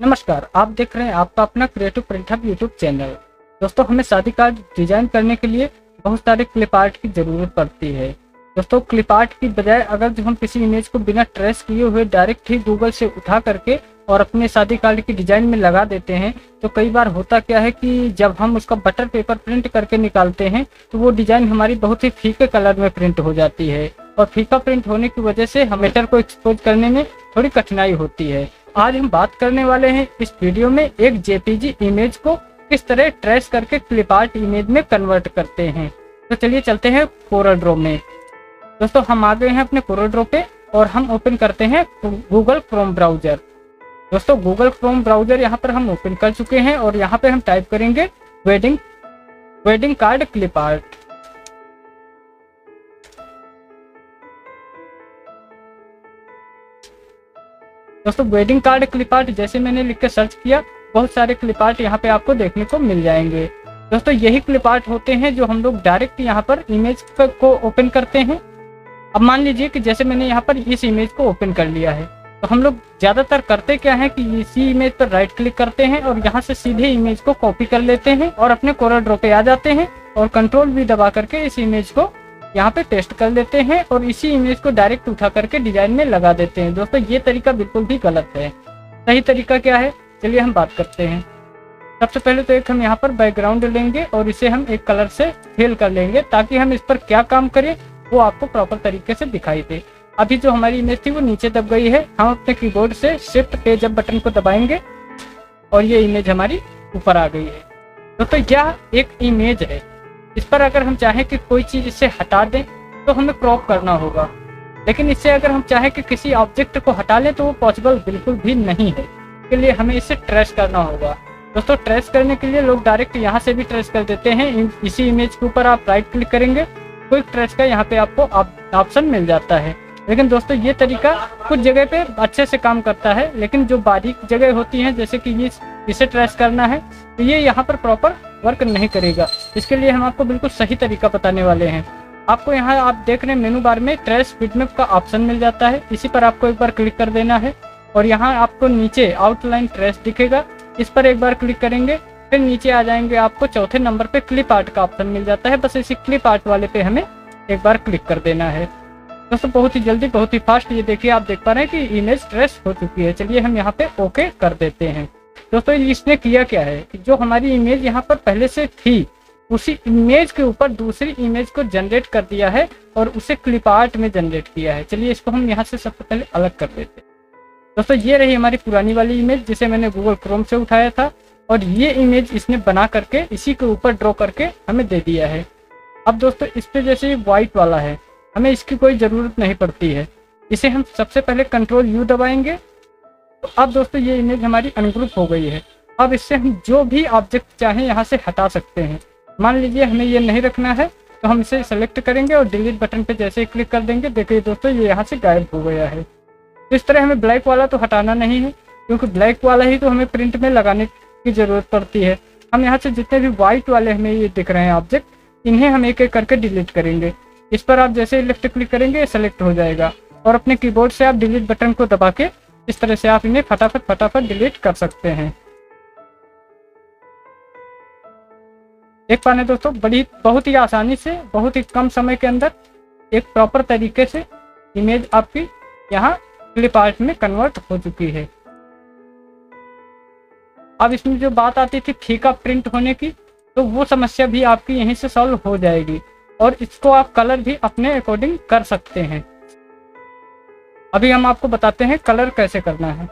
नमस्कार, आप देख रहे हैं आपका अपना creative print hub YouTube channel. दोस्तों, हमें शादी कार्ड डिजाइन करने के लिए बहुत सारे क्लिप आर्ट की ज़रूरत पड़ती है। दोस्तों, क्लिप आर्ट की बजाय अगर जो हम किसी इमेज को बिना ट्रेस किए हुए डायरेक्ट ही गूगल से उठा करके और अपने शादी कार्ड की डिजाइन में लगा देते हैं, तो कई बार होता क्या है कि जब हम उसका बटर पेपर प्रिंट करके निकालते हैं तो वो डिजाइन हमारी बहुत ही फीके कलर में प्रिंट हो जाती है और फीका प्रिंट होने की वजह से हम मैटर को एक्सपोज करने में थोड़ी कठिनाई होती है। आज हम बात करने वाले हैं इस वीडियो में एक जेपीजी इमेज को किस तरह ट्रेस करके क्लिप आर्ट इमेज में कन्वर्ट करते हैं। तो चलिए चलते हैं कोरल ड्रॉ में। दोस्तों, हम आ गए हैं अपने कोरल ड्रॉ पे और हम ओपन करते हैं गूगल क्रोम ब्राउजर। दोस्तों, गूगल क्रोम ब्राउजर यहाँ पर हम ओपन कर चुके हैं और यहाँ पे हम टाइप करेंगे वेडिंग कार्ड क्लिप आर्ट। दोस्तों, वेडिंग कार्ड क्लिप आर्ट जैसे मैंने लिख के सर्च किया, बहुत सारे क्लिप आर्ट यहाँ पे आपको देखने को मिल जाएंगे। दोस्तों, यही क्लिप आर्ट होते हैं जो हम लोग डायरेक्ट यहाँ पर इमेज को ओपन करते हैं। अब मान लीजिए कि जैसे मैंने यहाँ पर इस इमेज को ओपन कर लिया है, तो हम लोग ज़्यादातर करते क्या है कि इसी इमेज पर राइट क्लिक करते हैं और यहाँ से सीधे इमेज को कॉपी कर लेते हैं और अपने कोरल ड्रॉ पे आ जाते हैं और कंट्रोल V दबा करके इस इमेज को यहाँ पे पेस्ट कर देते हैं और इसी इमेज को डायरेक्ट उठा करके डिजाइन में लगा देते हैं। दोस्तों, ये तरीका बिल्कुल भी गलत है। सही तरीका क्या है, चलिए हम बात करते हैं। सबसे पहले तो एक हम यहाँ पर बैकग्राउंड लेंगे और इसे हम एक कलर से फिल कर लेंगे ताकि हम इस पर क्या काम करें वो आपको प्रॉपर तरीके से दिखाई दे। अभी जो हमारी इमेज थी वो नीचे दब गई है, हम अपने कीबोर्ड से शिफ्ट पेज अप बटन को दबाएंगे और ये इमेज हमारी ऊपर आ गई है। दोस्तों, यह एक इमेज है, इस पर अगर हम चाहें कि कोई चीज़ इसे हटा दें तो हमें क्रॉप करना होगा, लेकिन इससे अगर हम चाहें कि किसी ऑब्जेक्ट को हटा लें तो वो पॉसिबल बिल्कुल भी नहीं है। इसके लिए हमें इसे ट्रेस करना होगा। दोस्तों, ट्रेस करने के लिए लोग डायरेक्ट यहाँ से भी ट्रेस कर देते हैं। इसी इमेज के ऊपर आप राइट क्लिक करेंगे, क्विक ट्रेस का यहाँ पे आपको ऑप्शन मिल जाता है। लेकिन दोस्तों, ये तरीका कुछ जगह पे अच्छे से काम करता है, लेकिन जो बारीक जगह होती हैं जैसे कि इसे ट्रेस करना है तो ये यहाँ पर प्रॉपर वर्क नहीं करेगा। इसके लिए हम आपको बिल्कुल सही तरीका बताने वाले हैं। आपको यहाँ आप देख रहे हैं मेनू बार में ट्रेस बिटमैप का ऑप्शन मिल जाता है, इसी पर आपको एक बार क्लिक कर देना है और यहाँ आपको नीचे आउटलाइन ट्रेस दिखेगा, इस पर एक बार क्लिक करेंगे, फिर नीचे आ जाएंगे, आपको चौथे नंबर पे क्लिप आर्ट का ऑप्शन मिल जाता है। बस इसी क्लिप आर्ट वाले पे हमें एक बार क्लिक कर देना है। दोस्तों, बहुत ही जल्दी, बहुत ही फास्ट, ये देखिए आप देख पा रहे हैं कि इमेज ट्रेस हो चुकी है। चलिए हम यहाँ पे ओके कर देते हैं। दोस्तों, इसने किया क्या है कि जो हमारी इमेज यहाँ पर पहले से थी उसी इमेज के ऊपर दूसरी इमेज को जनरेट कर दिया है और उसे क्लिप आर्ट में जनरेट किया है। चलिए इसको हम यहाँ से सबसे पहले अलग कर देते हैं। दोस्तों, ये रही हमारी पुरानी वाली इमेज जिसे मैंने गूगल क्रोम से उठाया था और ये इमेज इसने बना करके इसी के ऊपर ड्रॉ करके हमें दे दिया है। अब दोस्तों, इस पे जैसे व्हाइट वाला है, हमें इसकी कोई ज़रूरत नहीं पड़ती है। इसे हम सबसे पहले कंट्रोल U दबाएंगे तो अब दोस्तों ये इमेज हमारी अनग्रुप हो गई है। अब इससे हम जो भी ऑब्जेक्ट चाहें यहाँ से हटा सकते हैं। मान लीजिए हमें ये नहीं रखना है तो हम इसे सेलेक्ट करेंगे और डिलीट बटन पे जैसे ही क्लिक कर देंगे, देखिए दोस्तों ये यहाँ से गायब हो गया है। तो इस तरह हमें ब्लैक वाला तो हटाना नहीं है क्योंकि ब्लैक वाला ही तो हमें प्रिंट में लगाने की ज़रूरत पड़ती है। हम यहाँ से जितने भी व्हाइट वाले हमें ये दिख रहे हैं ऑब्जेक्ट, इन्हें हम एक एक करके डिलीट करेंगे। इस पर आप जैसे ही लेफ्ट क्लिक करेंगे सेलेक्ट हो जाएगा और अपने कीबोर्ड से आप डिलीट बटन को दबा के इस तरह से आप इन्हें फटाफट डिलीट कर सकते हैं। देख पा रहे दोस्तों, बहुत ही आसानी से, बहुत ही कम समय के अंदर एक प्रॉपर तरीके से इमेज आपकी यहाँ क्लिप आर्ट में कन्वर्ट हो चुकी है। अब इसमें जो बात आती थी फीका प्रिंट होने की, तो वो समस्या भी आपकी यहीं से सॉल्व हो जाएगी और इसको आप कलर भी अपने अकॉर्डिंग कर सकते हैं। अभी हम आपको बताते हैं कलर कैसे करना है।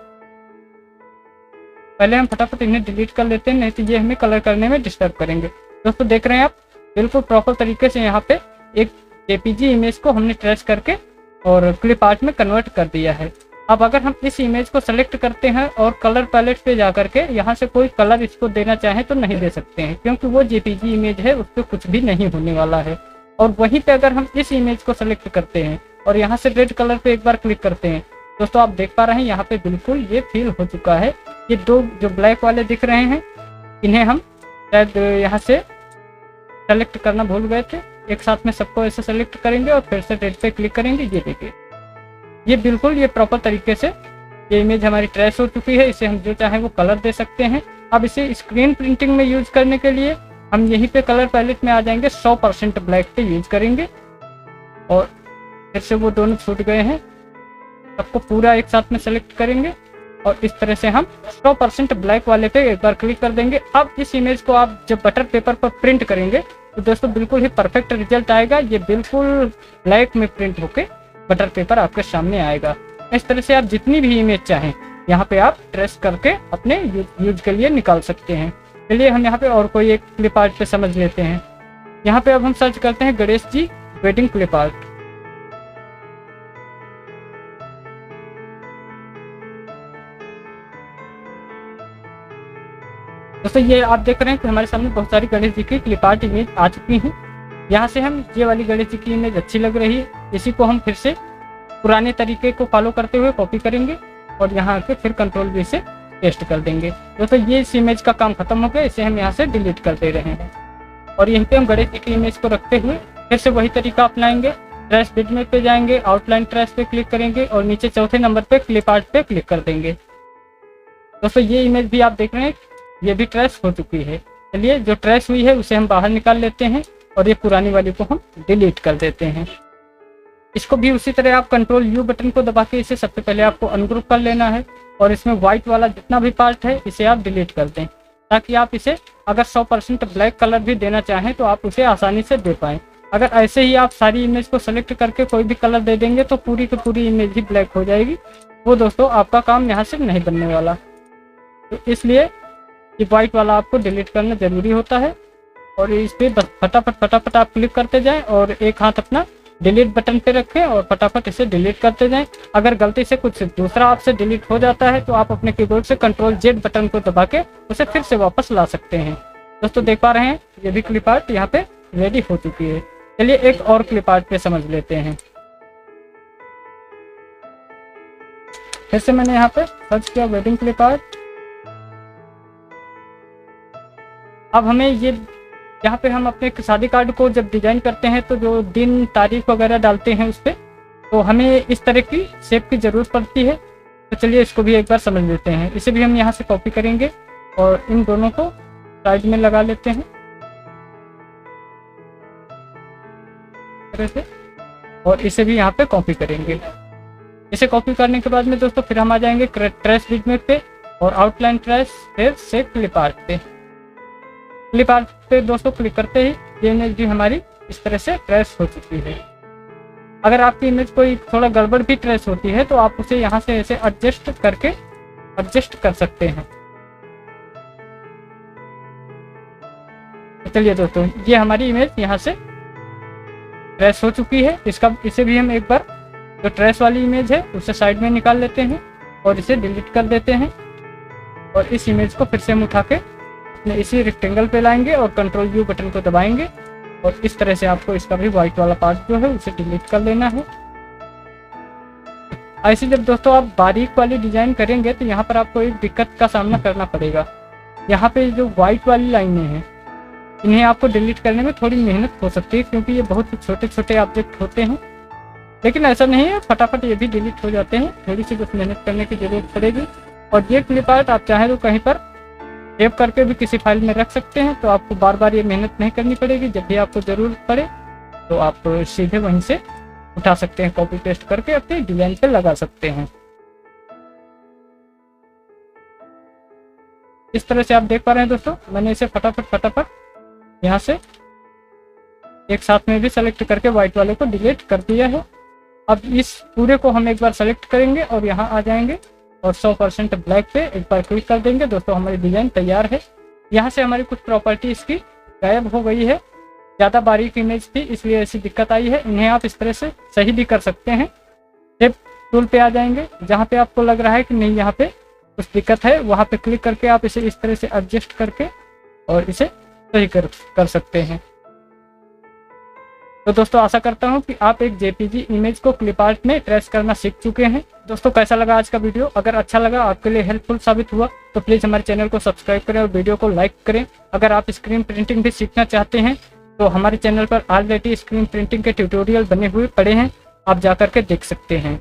पहले हम फटाफट इन्हें डिलीट कर लेते हैं, नहीं तो ये हमें कलर करने में डिस्टर्ब करेंगे। दोस्तों, देख रहे हैं आप बिल्कुल प्रॉपर तरीके से यहाँ पे एक जेपीजी इमेज को हमने ट्रेस करके और क्लिप आर्ट में कन्वर्ट कर दिया है। अब अगर हम इस इमेज को सेलेक्ट करते हैं और कलर पैलेट पे जा करके यहाँ से कोई कलर इसको देना चाहें तो नहीं दे सकते हैं क्योंकि वो जेपीजी इमेज है, उस पर कुछ भी नहीं होने वाला है। और वहीं पे अगर हम इस इमेज को सेलेक्ट करते हैं और यहाँ से रेड कलर पे एक बार क्लिक करते हैं, दोस्तों आप देख पा रहे हैं यहाँ पे बिल्कुल ये फिल हो चुका है। ये दो जो ब्लैक वाले दिख रहे हैं इन्हें हम शायद यहाँ से सेलेक्ट करना भूल गए थे, एक साथ में सबको ऐसे सेलेक्ट करेंगे और फिर से रेड पे क्लिक करेंगे। ये देखिए ये बिल्कुल ये प्रॉपर तरीके से ये इमेज हमारी ट्रेस हो चुकी है, इसे हम जो चाहें वो कलर दे सकते हैं। अब इसे स्क्रीन प्रिंटिंग में यूज करने के लिए हम यहीं पे कलर पैलेट में आ जाएंगे, 100% ब्लैक पे यूज करेंगे और फिर से वो दोनों छूट गए हैं, सबको पूरा एक साथ में सेलेक्ट करेंगे और इस तरह से हम 100% ब्लैक वाले पे एक बार क्लिक कर देंगे। अब इस इमेज को आप जब बटर पेपर पर प्रिंट करेंगे तो दोस्तों बिल्कुल ही परफेक्ट रिजल्ट आएगा। ये बिल्कुल ब्लैक में प्रिंट होके बटर पेपर आपके सामने आएगा। इस तरह से आप जितनी भी इमेज चाहें यहाँ पे आप ट्रेस करके अपने यूज के लिए निकाल सकते हैं। चलिए हम यहाँ पे और कोई एक क्लिप आर्ट पे समझ लेते हैं। यहाँ पे अब हम सर्च करते हैं Ganesh ji wedding clip art. दोस्तों ये आप देख रहे हैं कि हमारे सामने बहुत सारी गणेश जी की क्लिप आर्ट इमेज आ चुकी हैं। यहाँ से हम ये वाली गणेश जी की इमेज अच्छी लग रही है, इसी को हम फिर से पुराने तरीके को फॉलो करते हुए कॉपी करेंगे और यहाँ आके फिर कंट्रोल V से पेस्ट कर देंगे। दोस्तों ये इस इमेज का काम खत्म हो गया, इसे हम यहाँ से डिलीट कर दे रहे हैं और यहीं पे हम गणेश जी की इमेज को रखते हुए फिर से वही तरीका अपनाएंगे। ट्रेस बिटमैप पे जाएंगे, आउटलाइन ट्रेस पे क्लिक करेंगे और नीचे चौथे नंबर पे क्लिप आर्ट पे क्लिक कर देंगे। दोस्तों ये इमेज भी आप देख रहे हैं, ये भी ट्रेस हो चुकी है। चलिए जो ट्रेस हुई है उसे हम बाहर निकाल लेते हैं और ये पुरानी वाली को हम डिलीट कर देते हैं। इसको भी उसी तरह आप कंट्रोल U बटन को दबा के इसे सबसे पहले आपको अनग्रुप कर लेना है और इसमें व्हाइट वाला जितना भी पार्ट है इसे आप डिलीट कर दें, ताकि आप इसे अगर 100% ब्लैक कलर भी देना चाहें तो आप उसे आसानी से दे पाएँ। अगर ऐसे ही आप सारी इमेज को सेलेक्ट करके कोई भी कलर दे देंगे तो पूरी की पूरी इमेज ही ब्लैक हो जाएगी। वो दोस्तों आपका काम यहाँ से नहीं बनने वाला, तो इसलिए ये व्हाइट वाला आपको डिलीट करना जरूरी होता है और इस पर बस फटाफट आप क्लिक करते जाएं और एक हाथ अपना डिलीट बटन पे रखें और फटाफट इसे डिलीट करते जाएं। अगर गलती से कुछ दूसरा आपसे डिलीट हो जाता है तो आप अपने कीबोर्ड से कंट्रोल Z बटन को दबा के उसे फिर से वापस ला सकते हैं। दोस्तों देख पा रहे हैं ये भी क्लिप आर्ट यहाँ पे रेडी हो चुकी है। चलिए एक और क्लिप आर्ट पे समझ लेते हैं। फिर से मैंने यहाँ पे सर्च किया वेडिंग क्लिप आर्ट। अब हमें ये यहाँ पे हम अपने शादी कार्ड को जब डिजाइन करते हैं तो जो दिन तारीख वगैरह डालते हैं उस पर, तो हमें इस तरह की शेप की जरूरत पड़ती है। तो चलिए इसको भी एक बार समझ लेते हैं। इसे भी हम यहाँ से कॉपी करेंगे और इन दोनों को साइड में लगा लेते हैं तरह से, और इसे भी यहाँ पे कॉपी करेंगे। इसे कॉपी करने के बाद में दोस्तों फिर हम आ जाएंगे ट्रेस बिटमैप पे और आउटलाइन ट्रेस, फिर से क्लिप आर्ट पे। क्लिप आर्ट पे दोस्तों क्लिक करते ही ये इमेज भी हमारी इस तरह से ट्रेस हो चुकी है। अगर आपकी इमेज कोई थोड़ा गड़बड़ भी ट्रेस होती है तो आप उसे यहाँ से ऐसे एडजस्ट कर सकते हैं। तो चलिए दोस्तों ये हमारी इमेज यहाँ से ट्रेस हो चुकी है। इसे भी हम एक बार जो ट्रेस वाली इमेज है उसे साइड में निकाल लेते हैं और इसे डिलीट कर देते हैं और इस इमेज को फिर से हम उठा के इसी रेक्टेंगल पे लाएंगे और कंट्रोल U बटन को दबाएंगे और इस तरह से आपको इसका भी व्हाइट वाला पार्ट जो है उसे डिलीट कर लेना है। ऐसे जब दोस्तों आप बारीक वाली डिजाइन करेंगे तो यहाँ पर आपको एक दिक्कत का सामना करना पड़ेगा। यहाँ पे जो व्हाइट वाली लाइनें हैं इन्हें आपको डिलीट करने में थोड़ी मेहनत हो सकती है, क्योंकि ये बहुत छोटे छोटे ऑब्जेक्ट होते हैं। लेकिन ऐसा नहीं है, फटाफट ये भी डिलीट हो जाते हैं, थोड़ी सी बस मेहनत करने की जरूरत पड़ेगी। और ये क्लिप आर्ट आप चाहें तो कहीं पर सेव करके भी किसी फाइल में रख सकते हैं, तो आपको बार बार ये मेहनत नहीं करनी पड़ेगी। जब भी आपको जरूरत पड़े तो आप सीधे वहीं से उठा सकते हैं, कॉपी पेस्ट करके अपने डिजाइन पे लगा सकते हैं। इस तरह से आप देख पा रहे हैं दोस्तों, मैंने इसे फटाफट यहाँ से एक साथ में भी सेलेक्ट करके व्हाइट वाले को डिलीट कर दिया है। अब इस पूरे को हम एक बार सेलेक्ट करेंगे और यहाँ आ जाएंगे और 100% ब्लैक पे एक बार क्लिक कर देंगे। दोस्तों हमारी डिजाइन तैयार है। यहाँ से हमारी कुछ प्रॉपर्टी इसकी गायब हो गई है, ज़्यादा बारीक इमेज थी इसलिए ऐसी दिक्कत आई है। इन्हें आप इस तरह से सही भी कर सकते हैं। शेप टूल पे आ जाएंगे, जहाँ पे आपको लग रहा है कि नहीं यहाँ पे कुछ दिक्कत है वहाँ पे क्लिक करके आप इसे इस तरह से एडजस्ट करके और इसे सही कर सकते हैं। तो दोस्तों आशा करता हूं कि आप एक जेपीजी इमेज को क्लिप आर्ट में ट्रेस करना सीख चुके हैं। दोस्तों कैसा लगा आज का वीडियो? अगर अच्छा लगा, आपके लिए हेल्पफुल साबित हुआ तो प्लीज़ हमारे चैनल को सब्सक्राइब करें और वीडियो को लाइक करें। अगर आप स्क्रीन प्रिंटिंग भी सीखना चाहते हैं तो हमारे चैनल पर ऑलरेडी स्क्रीन प्रिंटिंग के ट्यूटोरियल बने हुए पड़े हैं, आप जाकर के देख सकते हैं।